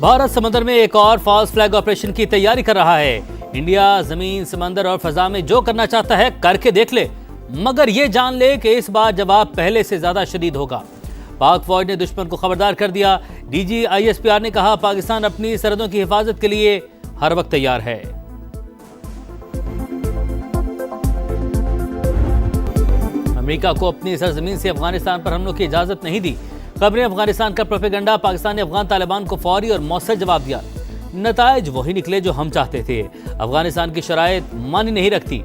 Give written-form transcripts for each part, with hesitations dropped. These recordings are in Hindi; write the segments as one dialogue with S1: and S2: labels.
S1: भारत समंदर में एक और फॉल्स फ्लैग ऑपरेशन की तैयारी कर रहा है। इंडिया जमीन, समंदर और फजा में जो करना चाहता है करके देख ले, मगर ये जान ले कि इस बार जवाब पहले से ज्यादा शदीद होगा। पाक फौज ने दुश्मन को खबरदार कर दिया। डीजी ISPR ने कहा, पाकिस्तान अपनी सरहदों की हिफाजत के लिए हर वक्त तैयार है। अमेरिका को अपनी सरजमीन से अफगानिस्तान पर हमलों की इजाजत नहीं दी। खबरें अफगानिस्तान का प्रोपेगेंडा। पाकिस्तान ने अफगान तालिबान को फौरी और मौसर जवाब दिया। नताइज वही निकले जो हम चाहते थे। अफगानिस्तान की शराइत मानी नहीं रखती।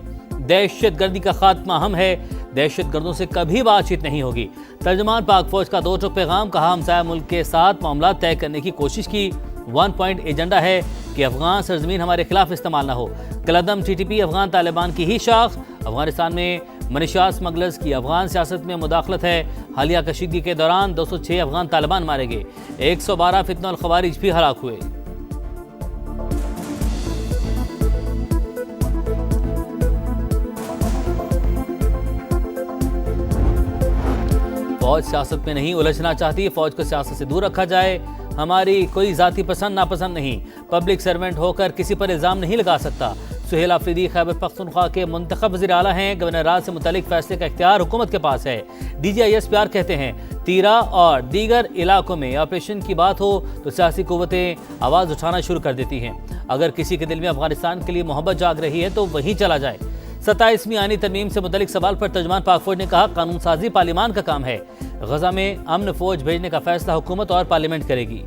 S1: दहशतगर्दी का खात्मा हम है। दहशतगर्दों से कभी बातचीत नहीं होगी। तर्जमान पाक फौज का दो टूक पैगाम। कहा, हमसाया मुल्क के साथ मामला तय करने की कोशिश की। 1 पॉइंट एजेंडा है कि अफगान सरजमीन हमारे खिलाफ इस्तेमाल ना हो। कलदम TTP अफगान तालिबान की ही शाख। अफगानिस्तान में मनीशा स्मगलर्स की अफगान सियासत में मुदाखलत है। हालिया कशीदगी के दौरान 206 अफगान तालिबान मारे गए। 112 फितनल खवारिज भी हलाक हुए। फौज सियासत में नहीं उलझना चाहती। फौज को सियासत से दूर रखा जाए। हमारी कोई जाति पसंद नापसंद नहीं। पब्लिक सर्वेंट होकर किसी पर इल्जाम नहीं लगा सकता। सुहेल आफरीदी खैबर पख्तूनख्वा के मुंतखब वज़ीर आला हैं। गवर्नर राज से मुतालिक फैसले का इख्तियार हुकूमत के पास है। DG ISPR कहते हैं, तीरा और दीगर इलाकों में ऑपरेशन की बात हो तो सियासी कुव्वतें आवाज़ उठाना शुरू कर देती हैं। अगर किसी के दिल में अफगानिस्तान के लिए मोहब्बत जाग रही है तो वहीं चला जाए। 27वीं आईनी तरमीम से मुतालिक सवाल पर तर्जमान पाक फौज ने कहा, कानून साजी पार्लियामान का काम है। गजा में अमन फौज भेजने का फैसला हुकूमत और पार्लियामेंट करेगी।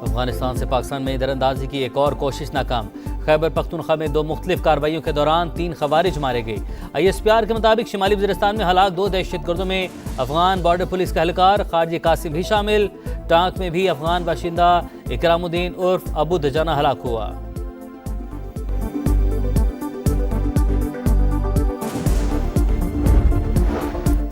S1: अफगानिस्तान से पाकिस्तान में दरअंदाजी की एक और कोशिश नाकाम। खैबर पख्तूनख्वा में 2 मुख्तलिफ कार्रवाइयों के दौरान 3 खवारिज मारे गए। ISPR के मुताबिक शिमाली वज़ीरिस्तान में हलाक 2 दहशतगर्दों में अफगान बॉर्डर पुलिस का एहलकार खारजी कासिम भी शामिल। टांक में भी अफगान बाशिंदा इकरामुद्दीन उर्फ अबू दजाना हलाक हुआ।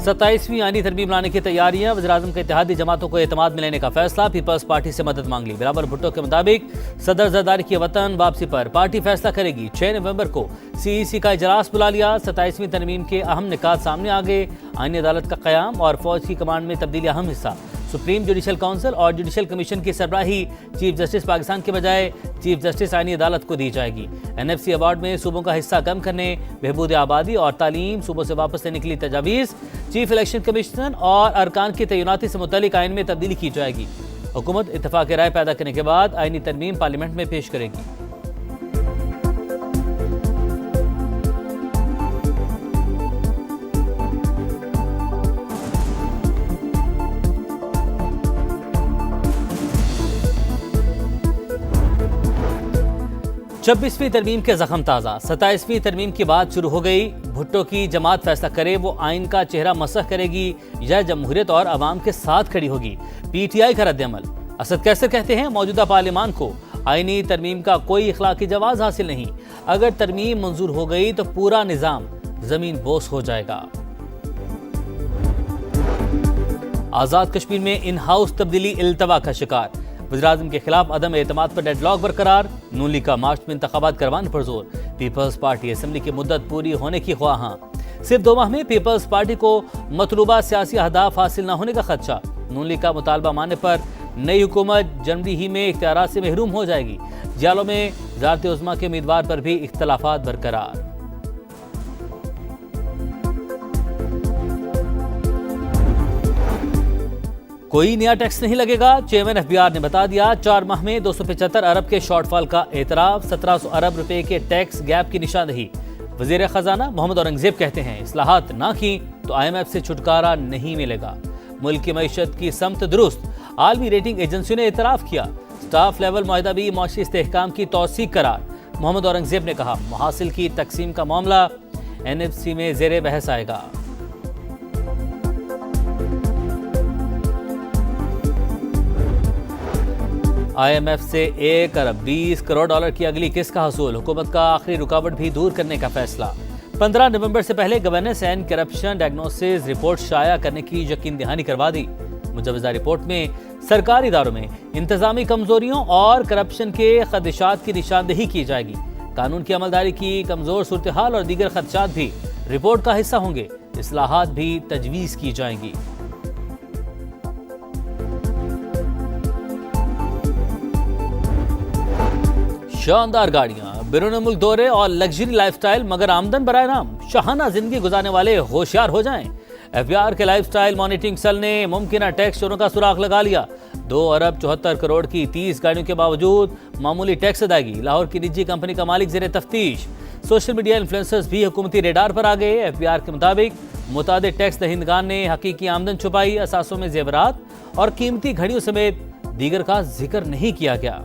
S1: सत्ताईसवीं आईनी तरमीम लाने की तैयारियां। वज़ीर-ए-आज़म के इत्तेहादी जमातों को एतमाद में लेने का फैसला। पीपल्स पार्टी से मदद मांग ली। बिलावल भुट्टो के मुताबिक सदर जरदारी की वतन वापसी पर पार्टी फैसला करेगी। 6 नवंबर को CEC का इजलास बुला लिया। 27वीं तरमीम के अहम निकात सामने आ गए। आईनी अदालत का क़याम और फौज की कमांड में तब्दीली अहम हिस्सा। सुप्रीम जुडिशल काउंसिल और जुडिशल कमीशन की सरबराही चीफ जस्टिस पाकिस्तान के बजाय चीफ जस्टिस आईनी अदालत को दी जाएगी। NFC अवार्ड में सूबों का हिस्सा कम करने, बहबूद आबादी और तालीम, सूबों से वापस लेने के लिए तजावीज़। चीफ इलेक्शन कमिश्नर और अरकान की तैनाती से मुतालिक आइन में तब्दीली की जाएगी। हुकूमत इत्तफाक राय पैदा करने के बाद आईनी तरमीम पार्लियामेंट में पेश करेगी। छब्बीसवीं तरमीम के जख्म ताज़ा। 27वीं तरमीम की बात शुरू हो गई। भुट्टो की जमात फैसला करे वो आइन का चेहरा मसख करेगी या जमहूरियत और अवाम के साथ खड़ी होगी। PTI का रद्द-ए-अमल। असद कैसर कहते हैं, मौजूदा पार्लियामान को आइनी तरमीम का कोई इखलाकी जवाज हासिल नहीं। अगर तरमीम मंजूर हो गई तो पूरा निज़ाम जमीन बोस हो जाएगा। आज़ाद कश्मीर में इन हाउस तब्दीली इल्तवा का शिकार। वज़ीर-ए-आज़म के खिलाफ अदम एतमाद पर डेडलॉक बरकरार। नून लीग का मार्च में इंतखाबात करवाने पर जोर। पीपल्स पार्टी असेंबली की मुद्दत पूरी होने की ख्वाहां। सिर्फ 2 माह में पीपल्स पार्टी को मतलूबा सियासी अहदाफ हासिल न होने का खदशा। नून लीग का मुतालबा मानने पर नई हुकूमत जनवरी ही में इख्तियारात से महरूम हो जाएगी। जियालों में वज़ारत उज़्मा के उम्मीदवार पर भी इख्तलाफात बरकरार। कोई नया टैक्स नहीं लगेगा। चेयरमैन FBR ने बता दिया। 4 माह में 275 अरब के शॉर्टफॉल का एतराफ। 1700 अरब रुपए के टैक्स गैप की निशानदही। वज़ीर ख़जाना मोहम्मद औरंगज़ेब कहते हैं, इस्लाहात ना की तो IMF से छुटकारा नहीं मिलेगा। मुल्क की मईशत की समत दुरुस्त। आलमी रेटिंग एजेंसियों ने एतराफ़ किया। स्टाफ लेवल मुआहदा भी मौशी इस्तेहकाम की तौसीक करार। मोहम्मद औरंगज़ेब ने कहा, महासिल की तकसीम का मामला NFC में ज़ेरे बहस आएगा। IMF से 1 अरब 20 करोड़ डॉलर की अगली किस्त का हसूल। हुकूमत का आखिरी रुकावट भी दूर करने का फैसला। 15 नवंबर से पहले governance and corruption diagnosis report शाया करने की यकीन दहानी करवा दी। मुजवजा रिपोर्ट में सरकारी इदारों में इंतजामी कमजोरियों और करप्शन के खदशात की निशानदेही की जाएगी। कानून की अमलदारी की कमजोर सूरत हाल और दीगर खदशात भी रिपोर्ट का हिस्सा होंगे। इस्लाहात भी तजवीज़ की जाएंगी। शानदार गाड़ियां, बैरून मुल्क दौरे और लग्जरी लाइफस्टाइल, मगर आमदन बराए नाम शाहाना जिंदगी गुजारने वाले होशियार हो जाएं। एफबीआर के लाइफस्टाइल मॉनिटरिंग सेल ने मुमकिन टैक्स चोरों का सुराग लगा लिया। 2 अरब 74 करोड़ की 30 गाड़ियों के बावजूद मामूली टैक्स अदायगी। लाहौर की निजी कंपनी का मालिक जेर तफ्तीश। सोशल मीडिया इन्फ्लुएंसर्स भी हुकूमती रेडार पर आ गए। एफबीआर के मुताबिक मुतादिद टैक्स दहिंदगान ने हकीकी आमदन छुपाई। असासों में जेवरात और कीमती घड़ियों समेत दीगर का जिक्र नहीं किया गया।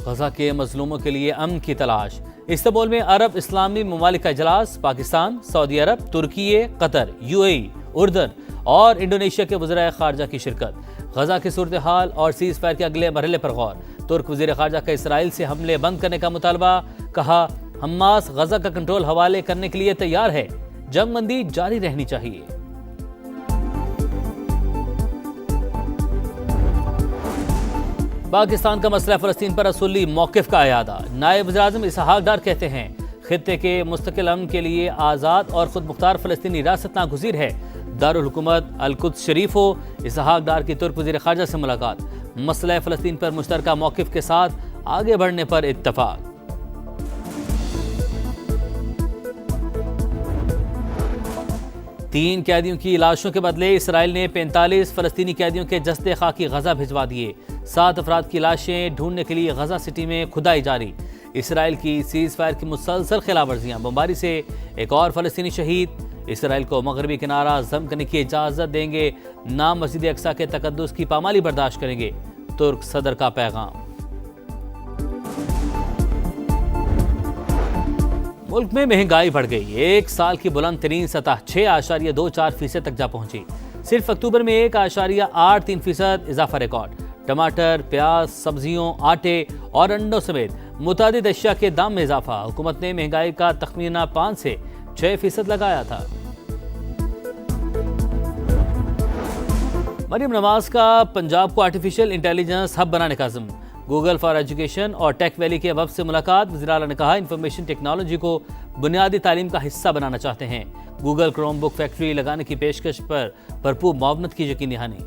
S1: गजा के मजलूमों के लिए अमन की तलाश। इस्तांबुल में अरब इस्लामी ममालिक का इजलास। पाकिस्तान, सऊदी अरब, तुर्की, कतर, यूएई, उर्दन और इंडोनेशिया के वज़ीर ख़ारजा की शिरकत। गजा की सूरत हाल और सीज़ फायर के अगले मरहले पर गौर। तुर्क वज़ीर ख़ारजा का इसराइल से हमले बंद करने का मुतालबा। कहा, हमास गजा का कंट्रोल हवाले करने के लिए तैयार है। जंगबंदी जारी रहनी चाहिए। पाकिस्तान का मसला फ़लस्तीन पर असुली मौक़िफ़ का अयादा। नायब वज़ीर-ए-आज़म इसहाक डार कहते हैं, खित्ते के मुस्तकिल अमन के लिए आज़ाद और खुद मुख्तार फ़लस्तीनी रियासत नागुज़ीर है। दारुल हुकूमत अल-कुद्स शरीफ हो। इसहाक डार की तुर्क वज़ीर ख़ारजा से मुलाकात। मसला फ़लस्तीन पर मुश्तरका मौक़िफ़ के साथ आगे बढ़ने पर इत्तफ़ाक़। 3 कैदियों की लाशों के बदले इसराइल ने 45 फ़लस्तीनी कैदियों के जस्ते खाकी गजा भिजवा दिए। 7 अफराद की लाशें ढूंढने के लिए गजा सिटी में खुदाई जारी। इसराइल की सीज़ फायर की मुसलसल खिलाफवर्जियां। बमबारी से एक और फ़लस्तीनी शहीद। इसराइल को मगरबी किनारा जम करने की इजाज़त देंगे ना मस्जिद अक्सा के तकद्दुस की पामाली बर्दाश्त करेंगे। तुर्क सदर का पैगाम। मुल्क में महंगाई बढ़ गई। 1 साल की बुलंद तरीन सतह 6.24% तक जा पहुंची। सिर्फ अक्टूबर में 1.83% इजाफा रिकॉर्ड। टमाटर, प्याज, सब्जियों, आटे और अंडों समेत मुतादिद अशिया के दाम में इजाफा। हुकूमत ने महंगाई का तखमीना 5 से 6% लगाया था। मरियम नवाज का पंजाब को आर्टिफिशियल इंटेलिजेंस हब बनाने का अज़्म। गूगल फॉर एजुकेशन और टेक वैली के वफ़द से मुलाकात। वज़ीर आला ने कहा, इंफॉर्मेशन टेक्नोलॉजी को बुनियादी तालीम का हिस्सा बनाना चाहते हैं। गूगल क्रोम बुक फैक्ट्री लगाने की पेशकश पर भरपूर मुआवनत की यकीनी दहानी।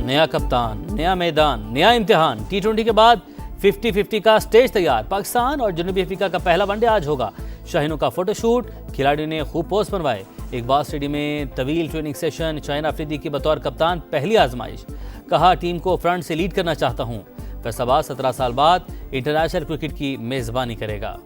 S1: नया कप्तान, नया मैदान, नया इम्तिहान। T20 के बाद 50-50 का स्टेज तैयार। पाकिस्तान और जनूबी अफ्रीका का पहला वनडे आज होगा। शाहीनों का फोटोशूट, खिलाड़ियों ने खूब पोस्ट बनवाए। इकबाल स्टेडियम में तवील ट्रेनिंग सेशन। शाहीन अफरीदी की बतौर कप्तान पहली आजमाइश। कहा, टीम को फ्रंट से लीड करना चाहता हूं। फैसलाबाद 17 साल बाद इंटरनेशनल क्रिकेट की मेजबानी करेगा।